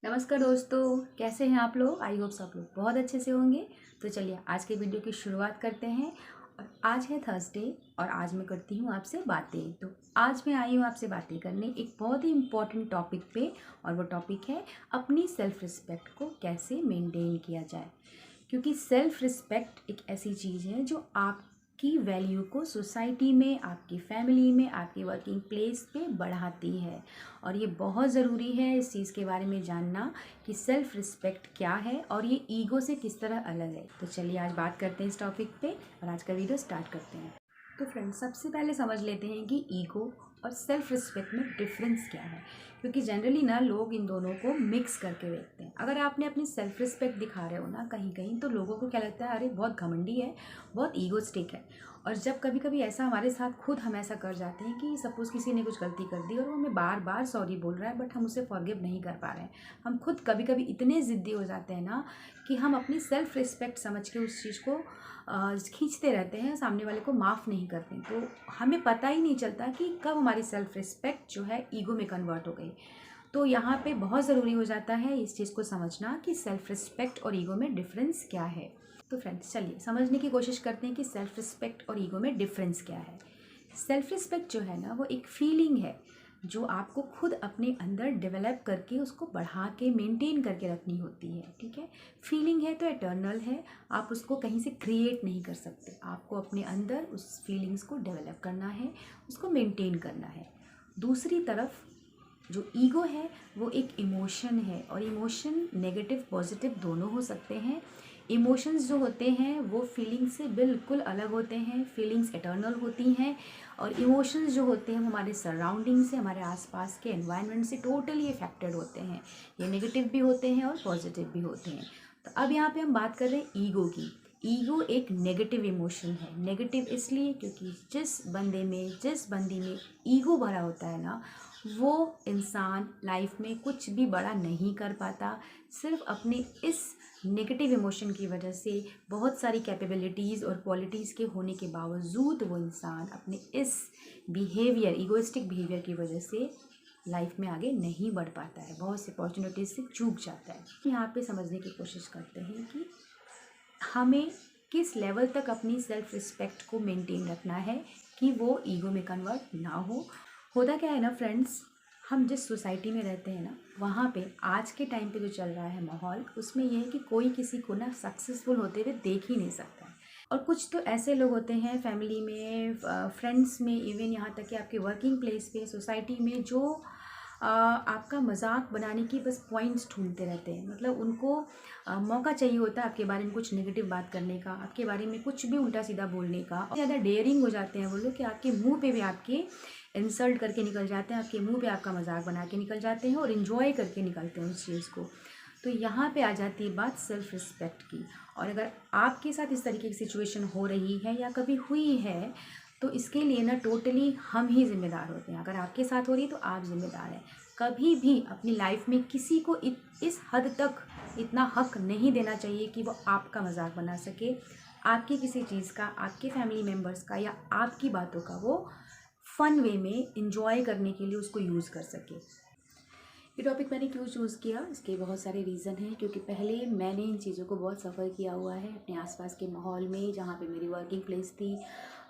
नमस्कार दोस्तों, कैसे हैं आप लोग। आई होप सब लोग बहुत अच्छे से होंगे। तो चलिए आज के वीडियो की शुरुआत करते हैं। और आज है थर्सडे और आज मैं करती हूँ आपसे बातें। तो आज मैं आई हूँ आपसे बातें करने एक बहुत ही इम्पॉर्टेंट टॉपिक पे। और वो टॉपिक है अपनी सेल्फ रिस्पेक्ट को कैसे मेंटेन किया जाए। क्योंकि सेल्फ रिस्पेक्ट एक ऐसी चीज़ है जो आपकी वैल्यू को सोसाइटी में, आपकी फैमिली में, आपकी वर्किंग प्लेस पे बढ़ाती है। और ये बहुत ज़रूरी है इस चीज़ के बारे में जानना कि सेल्फ रिस्पेक्ट क्या है और ये ईगो से किस तरह अलग है। तो चलिए आज बात करते हैं इस टॉपिक पे और आज का वीडियो स्टार्ट करते हैं। तो फ्रेंड्स, सबसे पहले समझ लेते हैं कि ईगो और सेल्फ रिस्पेक्ट में डिफरेंस क्या है। क्योंकि जनरली ना लोग इन दोनों को मिक्स करके देखते हैं। अगर आपने अपनी सेल्फ रिस्पेक्ट दिखा रहे हो ना कहीं कहीं, तो लोगों को क्या लगता है, अरे बहुत घमंडी है, बहुत ईगोस्टिक है। और जब कभी कभी ऐसा हमारे साथ खुद हम ऐसा कर जाते हैं कि सपोज़ किसी ने कुछ गलती कर दी और वो हमें बार बार सॉरी बोल रहा है, बट हम उसे फॉरगिव नहीं कर पा रहे हैं। हम खुद कभी कभी इतने ज़िद्दी हो जाते हैं ना कि हम अपनी सेल्फ रिस्पेक्ट समझ के उस चीज़ को खींचते रहते हैं, सामने वाले को माफ़ नहीं करते। तो हमें पता ही नहीं चलता कि कब हमारी सेल्फ रिस्पेक्ट जो है ईगो में कन्वर्ट हो गई। तो यहाँ पे बहुत ज़रूरी हो जाता है इस चीज़ को समझना कि सेल्फ रिस्पेक्ट और ईगो में डिफरेंस क्या है। तो फ्रेंड्स, चलिए समझने की कोशिश करते हैं कि सेल्फ रिस्पेक्ट और ईगो में डिफरेंस क्या है। सेल्फ रिस्पेक्ट जो है ना, वो एक फीलिंग है जो आपको खुद अपने अंदर डेवलप करके उसको बढ़ा के मेंटेन करके रखनी होती है। ठीक है, फीलिंग है तो एटर्नल है, आप उसको कहीं से क्रिएट नहीं कर सकते। आपको अपने अंदर उस फीलिंग्स को डेवलप करना है, उसको मेंटेन करना है। दूसरी तरफ जो ईगो है वो एक इमोशन है, और इमोशन नेगेटिव पॉजिटिव दोनों हो सकते हैं। इमोशंस जो होते हैं वो फीलिंग्स से बिल्कुल अलग होते हैं, फीलिंग्स एटर्नल होती हैं। और इमोशंस जो होते हैं वो हमारे सराउंडिंग से, हमारे आसपास के एनवायरनमेंट से टोटली अफेक्टेड होते हैं। ये नेगेटिव भी होते हैं और पॉजिटिव भी होते हैं। तो अब यहाँ पे हम बात कर रहे हैं ईगो की। ईगो एक नेगेटिव इमोशन है। नेगेटिव इसलिए क्योंकि जिस बंदे में, जिस बंदी में ईगो भरा होता है ना, वो इंसान लाइफ में कुछ भी बड़ा नहीं कर पाता। सिर्फ अपने इस नेगेटिव इमोशन की वजह से बहुत सारी कैपेबिलिटीज़ और क्वालिटीज़ के होने के बावजूद वो इंसान अपने इस बिहेवियर, ईगोइस्टिक बिहेवियर की वजह से लाइफ में आगे नहीं बढ़ पाता है, बहुत से अपॉर्चुनिटीज से चूक जाता है। यहाँ पे समझने की कोशिश करते हैं कि हमें किस लेवल तक अपनी सेल्फ रिस्पेक्ट को मेंटेन रखना है कि वो ईगो में कन्वर्ट ना हो। होता क्या है ना फ्रेंड्स, हम जिस सोसाइटी में रहते हैं ना, वहाँ पे आज के टाइम पे जो चल रहा है माहौल, उसमें यह है कि कोई किसी को ना सक्सेसफुल होते हुए देख ही नहीं सकता है। और कुछ तो ऐसे लोग होते हैं फैमिली में, फ्रेंड्स में, इवन यहाँ तक कि आपके वर्किंग प्लेस पे, सोसाइटी में, जो आपका मजाक बनाने की बस पॉइंट्स ढूंढते रहते हैं। मतलब उनको मौका चाहिए होता है आपके बारे में कुछ नेगेटिव बात करने का, आपके बारे में कुछ भी उल्टा सीधा बोलने का। और ज़्यादा डेयरिंग हो जाते हैं वो लोग कि आपके मुंह पे भी आपके इंसल्ट करके निकल जाते हैं, आपके मुंह पे आपका मजाक बना के निकल जाते हैं और इन्जॉय करके निकलते हैं उस चीज़ को। तो यहाँ पे आ जाती है बात सेल्फ रिस्पेक्ट की। और अगर आपके साथ इस तरीके की सिचुएशन हो रही है या कभी हुई है, तो इसके लिए ना टोटली हम ही जिम्मेदार होते हैं। अगर आपके साथ हो रही है तो आप जिम्मेदार हैं। कभी भी अपनी लाइफ में किसी को इस हद तक इतना हक नहीं देना चाहिए कि वो आपका मजाक बना सके, आपकी किसी चीज़ का, आपके फैमिली मेम्बर्स का या आपकी बातों का वो फ़न वे में इंजॉय करने के लिए उसको यूज़ कर सके। ये टॉपिक मैंने क्यों चूज़ किया, इसके बहुत सारे रीज़न हैं। क्योंकि पहले मैंने इन चीज़ों को बहुत सफ़र किया हुआ है अपने आसपास के माहौल में, जहाँ पे मेरी वर्किंग प्लेस थी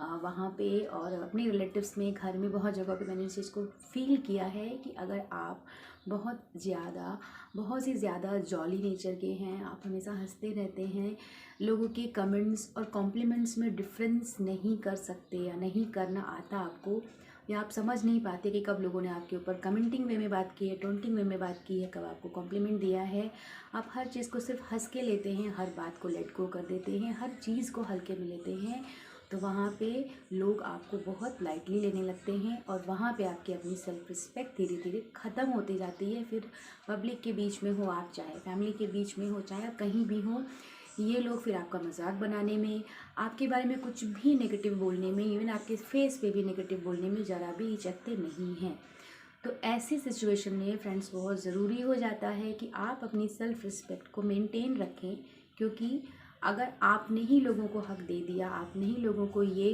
वहाँ पे, और अपने रिलेटिव्स में, घर में, बहुत जगह पे मैंने इस चीज़ को फ़ील किया है कि अगर आप बहुत ही ज़्यादा जॉली नेचर के हैं, आप हमेशा हंसते रहते हैं, लोगों के कमेंट्स और कॉम्प्लीमेंट्स में डिफरेंस नहीं कर सकते या नहीं करना आता आपको, या आप समझ नहीं पाते कि कब लोगों ने आपके ऊपर कमेंटिंग वे में बात की है, टोंटिंग वे में बात की है, कब आपको कॉम्प्लीमेंट दिया है, आप हर चीज़ को सिर्फ हंस के लेते हैं, हर बात को लेट गो कर देते हैं, हर चीज़ को हल्के में लेते हैं, तो वहाँ पे लोग आपको बहुत लाइटली लेने लगते हैं। और वहाँ पे आपकी अपनी सेल्फ रिस्पेक्ट धीरे धीरे ख़त्म होती जाती है। फिर पब्लिक के बीच में हो आप, चाहे फैमिली के बीच में हो, चाहे आप कहीं भी हो, ये लोग फिर आपका मजाक बनाने में, आपके बारे में कुछ भी नेगेटिव बोलने में, इवन आपके फेस पे भी नेगेटिव बोलने में ज़रा भी हिचकते नहीं हैं। तो ऐसी सिचुएशन में फ्रेंड्स बहुत ज़रूरी हो जाता है कि आप अपनी सेल्फ रिस्पेक्ट को मेंटेन रखें। क्योंकि अगर आपने ही लोगों को हक दे दिया, आपने ही लोगों को ये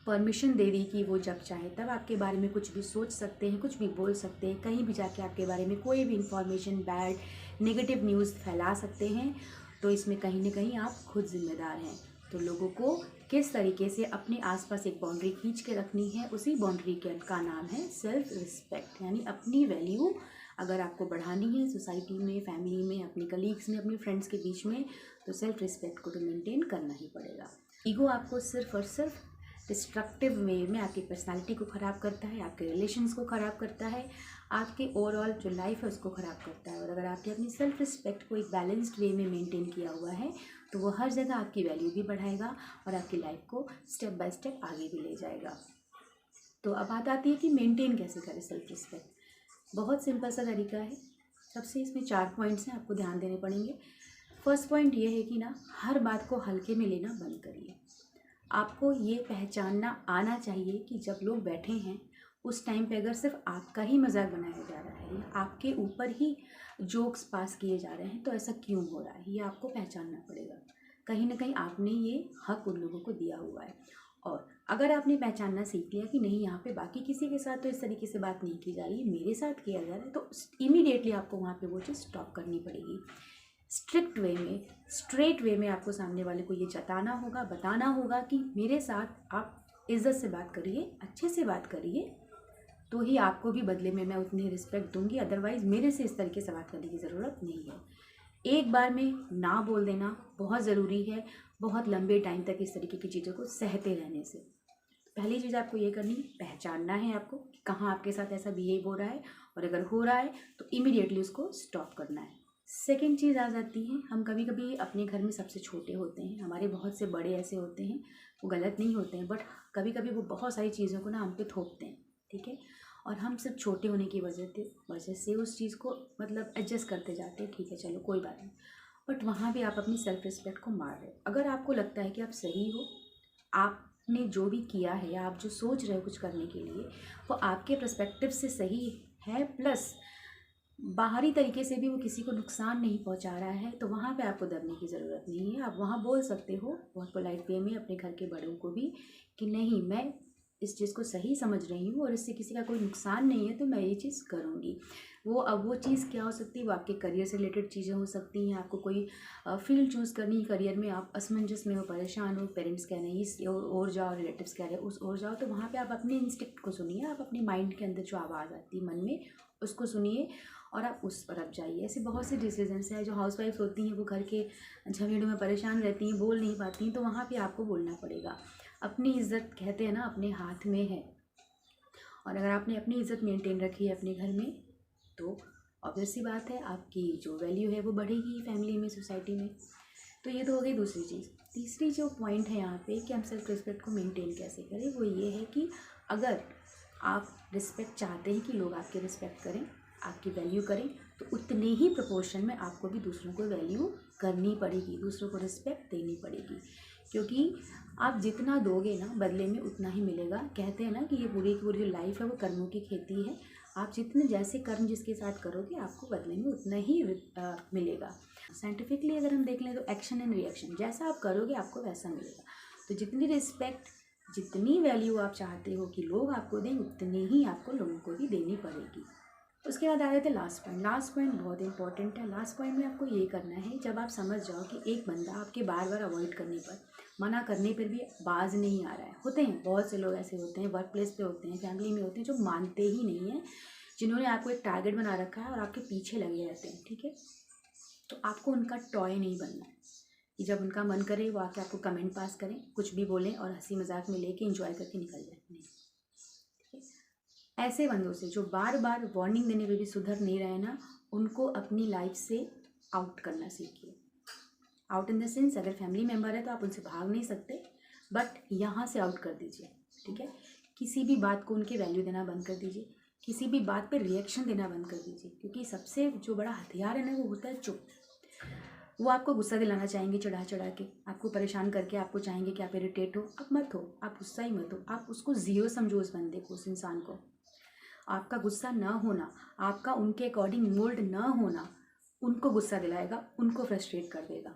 परमिशन दे दी कि वो जब चाहे तब आपके बारे में कुछ भी सोच सकते हैं, कुछ भी बोल सकते हैं, कहीं भी जाके आपके बारे में कोई भी इंफॉर्मेशन, बैड नेगेटिव न्यूज़ फैला सकते हैं, तो इसमें कहीं ना कहीं आप खुद जिम्मेदार हैं। तो लोगों को किस तरीके से अपने आसपास एक बाउंड्री खींच के रखनी है, उसी बाउंड्री का नाम है सेल्फ रिस्पेक्ट। यानी अपनी वैल्यू अगर आपको बढ़ानी है सोसाइटी में, फैमिली में, अपने कलीग्स में, अपने फ्रेंड्स के बीच में, तो सेल्फ रिस्पेक्ट को तो मेंटेन करना ही पड़ेगा। ईगो आपको सिर्फ और सिर्फ डिस्ट्रक्टिव वे में आपकी पर्सनालिटी को ख़राब करता है, आपके रिलेशंस को ख़राब करता है, आपके ओवरऑल जो लाइफ है उसको ख़राब करता है। और अगर आपने अपनी सेल्फ रिस्पेक्ट को एक बैलेंस्ड वे में मेंटेन किया हुआ है, तो वो हर जगह आपकी वैल्यू भी बढ़ाएगा और आपकी लाइफ को स्टेप बाय स्टेप आगे भी ले जाएगा। तो अब बात आती है कि मेंटेन कैसे करें सेल्फ रिस्पेक्ट। बहुत सिंपल सा तरीका है। सबसे इसमें 4 पॉइंट्स हैं, आपको ध्यान देने पड़ेंगे। फर्स्ट पॉइंट ये है कि ना, हर बात को हल्के में लेना बंद करिए। आपको ये पहचानना आना चाहिए कि जब लोग बैठे हैं उस टाइम पे अगर सिर्फ आपका ही मजाक बनाया जा रहा है या आपके ऊपर ही जोक्स पास किए जा रहे हैं, तो ऐसा क्यों हो रहा है, ये आपको पहचानना पड़ेगा। कहीं ना कहीं आपने ये हक उन लोगों को दिया हुआ है। और अगर आपने पहचानना सीख लिया कि नहीं, यहाँ पे बाकी किसी के साथ तो इस तरीके से बात नहीं की जा रही है, मेरे साथ किया जा रहा है, तो इमीडिएटली आपको वहाँ पे वो चीज़ स्टॉप करनी पड़ेगी। स्ट्रिक्ट वे में, स्ट्रेट वे में आपको सामने वाले को ये जताना होगा, बताना होगा कि मेरे साथ आप इज़्ज़त से बात करिए, अच्छे से बात करिए, तो ही आपको भी बदले में मैं उतनी रिस्पेक्ट दूंगी। अदरवाइज़ मेरे से इस तरीके से बात करने की ज़रूरत नहीं है। एक बार में ना बोल देना बहुत ज़रूरी है, बहुत लंबे टाइम तक इस तरीके की चीज़ों को सहते रहने से। पहली चीज़ आपको ये करनी, पहचानना है आपको कि कहाँ आपके साथ ऐसा बिहेव हो रहा है, और अगर हो रहा है तो इमीडिएटली उसको स्टॉप करना है। सेकेंड चीज़ आ जाती है, हम कभी कभी अपने घर में सबसे छोटे होते हैं, हमारे बहुत से बड़े ऐसे होते हैं, वो गलत नहीं होते हैं, बट कभी कभी वो बहुत सारी चीज़ों को ना हम पे थोपते हैं, ठीक है। और हम सिर्फ छोटे होने की वजह से उस चीज़ को मतलब एडजस्ट करते जाते हैं, ठीक है चलो कोई बात नहीं। बट वहाँ भी आप अपनी सेल्फ रिस्पेक्ट को मार रहे हो। अगर आपको लगता है कि आप सही हो, आपने जो भी किया है या आप जो सोच रहे हो कुछ करने के लिए, वो आपके पर्सपेक्टिव से सही है, प्लस बाहरी तरीके से भी वो किसी को नुकसान नहीं पहुंचा रहा है, तो वहाँ पे आपको दबने की ज़रूरत नहीं है। आप वहाँ बोल सकते हो बहुत पोलाइट वे में अपने घर के बड़ों को भी कि नहीं, मैं इस चीज़ को सही समझ रही हूँ और इससे किसी का कोई नुकसान नहीं है, तो मैं ये चीज़ करूँगी। वो चीज़ क्या हो सकती है, वो आपके करियर से रिलेटेड चीज़ें हो सकती हैं। आपको कोई फील्ड चूज़ करनी है करियर में, आप असमंजस में हो, परेशान हो, पेरेंट्स कह रहे हैं इस और जाओ, रिलेटिव्स कह रहे हैं उस और जाओ, तो वहाँ पे आप अपने इंस्टिक्ट को सुनिए, आप अपने माइंड के अंदर जो आवाज़ आती है मन में उसको सुनिए और आप उस तरफ जाइए। ऐसे बहुत से डिसीजंस हैं। जो हाउसवाइफ्स होती हैं वो घर के झमेलों में परेशान रहती हैं, बोल नहीं पाती हैं, तो वहाँ पे आपको बोलना पड़ेगा। अपनी इज्जत कहते हैं ना अपने हाथ में है, और अगर आपने अपनी इज्जत मेंटेन रखी है अपने घर में, तो ऑब्वियस सी बात है आपकी जो वैल्यू है वो बढ़ेगी फैमिली में, सोसाइटी में। तो ये तो हो गई दूसरी चीज़। तीसरी जो पॉइंट है यहाँ पे कि हम सेल्फ रिस्पेक्ट को मेंटेन कैसे करें, वो ये है कि अगर आप रिस्पेक्ट चाहते हैं कि लोग आपकी रिस्पेक्ट करें, आपकी वैल्यू करें, तो उतने ही प्रोपोर्शन में आपको भी दूसरों को वैल्यू करनी पड़ेगी, दूसरों को रिस्पेक्ट देनी पड़ेगी। क्योंकि आप जितना दोगे ना बदले में उतना ही मिलेगा। कहते हैं ना कि ये पूरी की पूरी जो लाइफ है वो कर्मों की खेती है। आप जितने जैसे कर्म जिसके साथ करोगे आपको बदले में उतना ही मिलेगा। साइंटिफिकली अगर हम देख लें तो एक्शन एंड रिएक्शन, जैसा आप करोगे आपको वैसा मिलेगा। तो जितनी रिस्पेक्ट, जितनी वैल्यू आप चाहते हो कि लोग आपको दें, उतनी ही आपको लोगों को भी देनी पड़ेगी। उसके बाद आ रहे थे लास्ट पॉइंट। लास्ट पॉइंट बहुत इंपॉर्टेंट है। लास्ट पॉइंट में आपको ये करना है, जब आप समझ जाओ कि एक बंदा आपके बार बार अवॉइड करने पर, मना करने पर भी बाज नहीं आ रहा है, होते हैं बहुत से लोग ऐसे होते हैं, वर्क प्लेस पे होते हैं, फैमिली में होते हैं, जो मानते ही नहीं हैं, जिन्होंने आपको एक टारगेट बना रखा है और आपके पीछे लगे रहते हैं, ठीक है। तो आपको उनका टॉय नहीं बनना है कि जब उनका मन करे वो आके आपको कमेंट पास करें, कुछ भी बोलें और हंसी मजाक में लेके एंजॉय करके निकल जाए। नहीं, ऐसे बंदों से जो बार बार वार्निंग देने पे भी सुधर नहीं रहे ना, उनको अपनी लाइफ से आउट करना सीखिए। आउट इन द सेंस, अगर फैमिली मेम्बर है तो आप उनसे भाग नहीं सकते, बट यहाँ से आउट कर दीजिए, ठीक है। किसी भी बात को उनके वैल्यू देना बंद कर दीजिए, किसी भी बात पे रिएक्शन देना बंद कर दीजिए, क्योंकि सबसे जो बड़ा हथियार है ना वो होता है चुप। वो आपको गुस्सा दिलाना चाहेंगे, चढ़ा चढ़ा के आपको परेशान करके, आपको चाहेंगे कि आप इरिटेट हो, आप मत हो, आप गुस्सा ही मत हो, आप उसको जीरो समझो, उस बंदे को, उस इंसान को। आपका गुस्सा ना होना, आपका उनके अकॉर्डिंग मोल्ड ना होना उनको गुस्सा दिलाएगा, उनको फ्रस्ट्रेट कर देगा।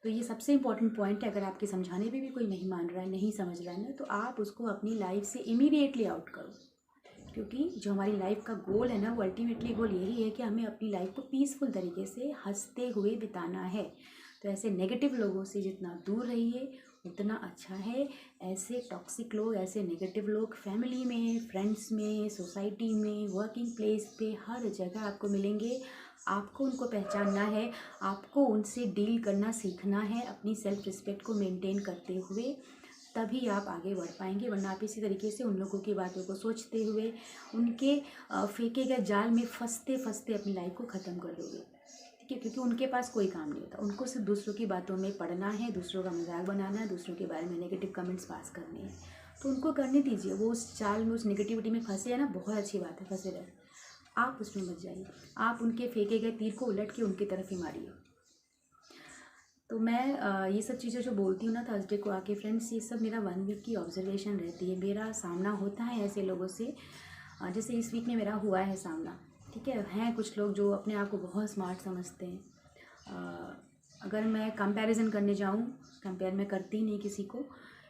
तो ये सबसे इम्पॉर्टेंट पॉइंट है। अगर आपके समझाने पे भी कोई नहीं मान रहा है, नहीं समझ रहा है ना, तो आप उसको अपनी लाइफ से इमीडिएटली आउट करो। क्योंकि जो हमारी लाइफ का गोल है ना, वो अल्टीमेटली गोल यही है कि हमें अपनी लाइफ को पीसफुल तरीके से हंसते हुए बिताना है। तो ऐसे नेगेटिव लोगों से जितना दूर रहिए उतना अच्छा है। ऐसे टॉक्सिक लोग, ऐसे नेगेटिव लोग फैमिली में, फ्रेंड्स में, सोसाइटी में, वर्किंग प्लेस पे, हर जगह आपको मिलेंगे। आपको उनको पहचानना है, आपको उनसे डील करना सीखना है अपनी सेल्फ रिस्पेक्ट को मेंटेन करते हुए, तभी आप आगे बढ़ पाएंगे। वरना आप इसी तरीके से उन लोगों की बातों को सोचते हुए, उनके फेंके गए जाल में फंसते फंसते अपनी लाइफ को ख़त्म कर दोगे। ठीक है, क्योंकि उनके पास कोई काम नहीं होता, उनको सिर्फ दूसरों की बातों में पढ़ना है, दूसरों का मजाक बनाना है, दूसरों के बारे में नेगेटिव कमेंट्स पास करने हैं। तो उनको करने दीजिए, वो उस जाल में, उस नेगेटिविटी में फंसे है ना, बहुत अच्छी बात है, फंसे रहे, आप उसमें मत जाइए। आप उनके फेंके गए तीर को उलट के उनकी तरफ ही मारिए। तो मैं ये सब चीज़ें जो बोलती हूँ ना थर्सडे को आके, फ्रेंड्स, ये सब मेरा 1 वीक की ऑब्जर्वेशन रहती है। मेरा सामना होता है ऐसे लोगों से, जैसे इस वीक में मेरा हुआ है सामना। ठीक है, हैं कुछ लोग जो अपने आप को बहुत स्मार्ट समझते हैं। अगर मैं कंपैरिजन करने जाऊँ, कंपेयर मैं करती नहीं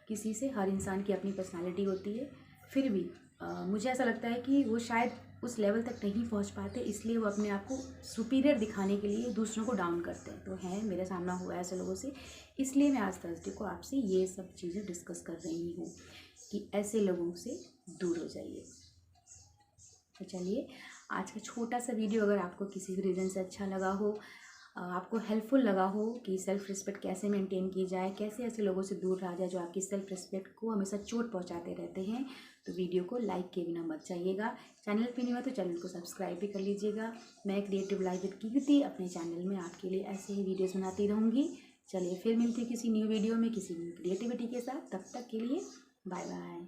किसी से, हर इंसान की अपनी पर्सनालिटी होती है। फिर भी मुझे ऐसा लगता है कि वो शायद उस लेवल तक नहीं पहुंच पाते, इसलिए वो अपने आप को सुपीरियर दिखाने के लिए दूसरों को डाउन करते हैं। तो है, मेरे सामना हुआ है ऐसे लोगों से, इसलिए मैं आज थर्सडे को आपसे ये सब चीज़ें डिस्कस कर रही हूँ कि ऐसे लोगों से दूर हो जाइए। तो चलिए, आज का छोटा सा वीडियो अगर आपको किसी भी रीज़न से अच्छा लगा हो, आपको हेल्पफुल लगा हो कि सेल्फ़ रिस्पेक्ट कैसे मेंटेन की जाए, कैसे ऐसे लोगों से दूर रहा जाए जो आपकी सेल्फ़ रिस्पेक्ट को हमेशा चोट पहुंचाते रहते हैं, तो वीडियो को लाइक किए बिना मत जाइएगा। चैनल पे नहीं हुआ तो चैनल को सब्सक्राइब भी कर लीजिएगा। मैं क्रिएटिव लाइफ विद कीर्ति अपने चैनल में आपके लिए ऐसे ही वीडियोज़ बनाती रहूँगी। चलिए, फिर मिलती हूँ किसी न्यू वीडियो में, किसी न्यू क्रिएटिविटी के साथ। तब तक के लिए बाय बाय।